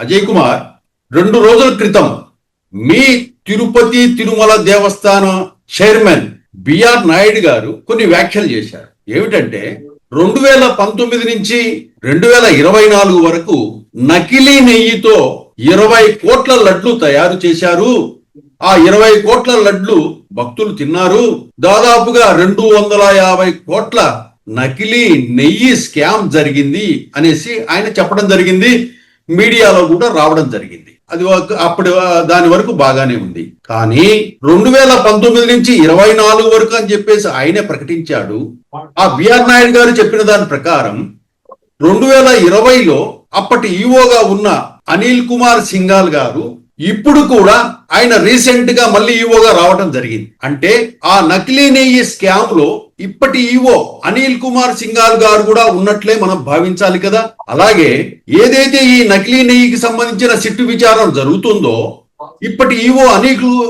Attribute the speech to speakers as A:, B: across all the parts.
A: అజయ్ కుమార్, 2 రోజుల క్రితం మీ తిరుపతి తిరుమల దేవస్థానం chairman BR Naidu గారు కొన్ని వ్యాఖ్యలు చేశారు. ఏమిటంటే 2019 నుంచి 2024 వరకు నకిలీ నెయ్యితో 20 కోట్ల లడ్లు తయారు చేశారు. ఆ 20 కోట్ల లడ్లు భక్తులు తిన్నారు. దాదాపుగా 250 కోట్ల నకిలీ నెయ్యి స్కామ్ జరిగింది అనేసి ఆయన చెప్పడం జరిగింది. మీడియాలో కూడా రావడం జరిగింది. అది అప్పుడు దాని వరకు బాగానే ఉంది. కానీ 2019 నుంచి 24 వరకు అని చెప్పేసి ఆయనే ప్రకటించాడు. ఆ బిఆర్ నాయుడు గారు చెప్పిన దాని ప్రకారం 2020లో అప్పటి ఈఓగా ఉన్న అనిల్ కుమార్ సింఘాల్ గారు ఇప్పుడు కూడా ఆయన రీసెంట్ గా మళ్ళీ ఈఓగా రావడం జరిగింది. అంటే ఆ నకిలీ నెయ్యి స్కామ్ లో ఇప్పటి ఈఓ అనిల్ కుమార్ సింఘాల్ గారు కూడా ఉన్నట్లే మనం భావించాలి కదా. అలాగే ఏదైతే ఈ నకిలీ నెయ్యికి సంబంధించిన సిట్టు విచారణ జరుగుతుందో ఇప్పటి ఈఓ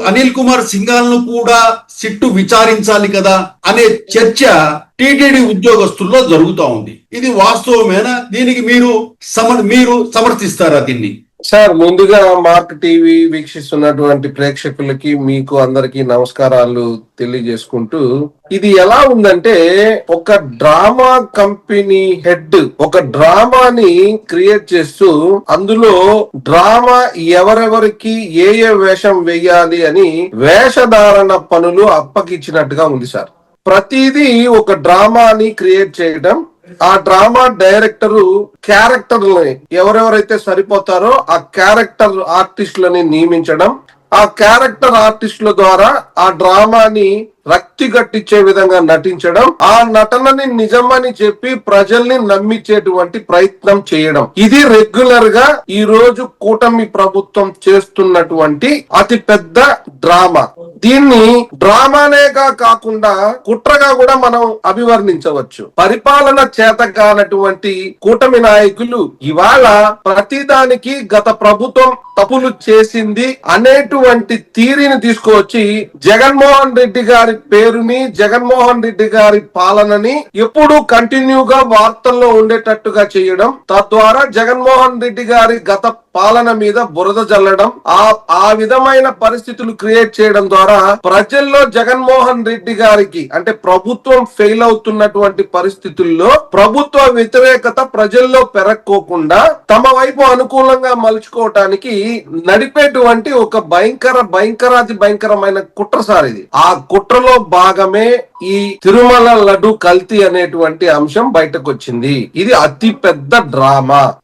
A: అనిల్ కుమార్ సింఘాల్ ను కూడా సిట్టు విచారించాలి కదా అనే చర్చ టీటీడీ ఉద్యోగస్తుల్లో జరుగుతూ ఉంది. ఇది వాస్తవమేనా? దీనికి మీరు సమర్థిస్తారా దీన్ని?
B: సార్, ముందుగా మార్క్ టీవీ వీక్షిస్తున్నటువంటి ప్రేక్షకులకి మీకు అందరికి నమస్కారాలు తెలియజేసుకుంటూ, ఇది ఎలా ఉందంటే ఒక డ్రామా కంపెనీ హెడ్ ఒక డ్రామాని క్రియేట్ చేస్తూ అందులో డ్రామా ఎవరెవరికి ఏ వేషం వేయాలి అని వేషధారణ పనులు అప్పగిచ్చినట్టుగా ఉంది సార్. ప్రతిదీ ఒక డ్రామాని క్రియేట్ చేయడం, ఆ డ్రామా డైరెక్టరు క్యారెక్టర్లని ఎవరెవరైతే సరిపోతారో ఆ క్యారెక్టర్ ఆర్టిస్టులని నియమించడం, ఆ క్యారెక్టర్ ఆర్టిస్టుల ద్వారా ఆ డ్రామాని రక్తి గట్టించే విధంగా నటించడం, ఆ నటనని నిజమని చెప్పి ప్రజల్ని నమ్మించేటువంటి ప్రయత్నం చేయడం, ఇది రెగ్యులర్ గా ఈ రోజు కూటమి ప్రభుత్వం చేస్తున్నటువంటి అతి పెద్ద డ్రామా. దీన్ని డ్రామానేగా కాకుండా కుట్రగా కూడా మనం అభివర్ణించవచ్చు. పరిపాలన చేత కానటువంటి కూటమి నాయకులు ఇవాళ ప్రతిదానికి గత ప్రభుత్వం తప్పులు చేసింది అనేటువంటి థియరీని తీసుకువచ్చి జగన్మోహన్ రెడ్డి గారి పేరుని, జగన్మోహన్ రెడ్డి గారి పాలనని ఎప్పుడూ కంటిన్యూగా వార్తల్లో ఉండేటట్టుగా చేయడం, తద్వారా జగన్మోహన్ రెడ్డి గారి గత పాలన మీద బురద జల్లడం, ఆ విధమైన పరిస్థితులు క్రియేట్ చేయడం ద్వారా ప్రజల్లో జగన్మోహన్ రెడ్డి గారికి అంటే ప్రభుత్వం ఫెయిల్ అవుతున్నటువంటి పరిస్థితుల్లో ప్రభుత్వ వ్యతిరేకత ప్రజల్లో పెరక్కోకుండా తమ వైపు అనుకూలంగా మలుచుకోవటానికి నడిపేటువంటి ఒక భయంకరాతి భయంకరమైన కుట్ర సార్ ఇది. ఆ కుట్రలో భాగమే ఈ తిరుమల లడ్డు కల్తీ అనేటువంటి అంశం బయటకు వచ్చింది. ఇది అతి పెద్ద డ్రామా.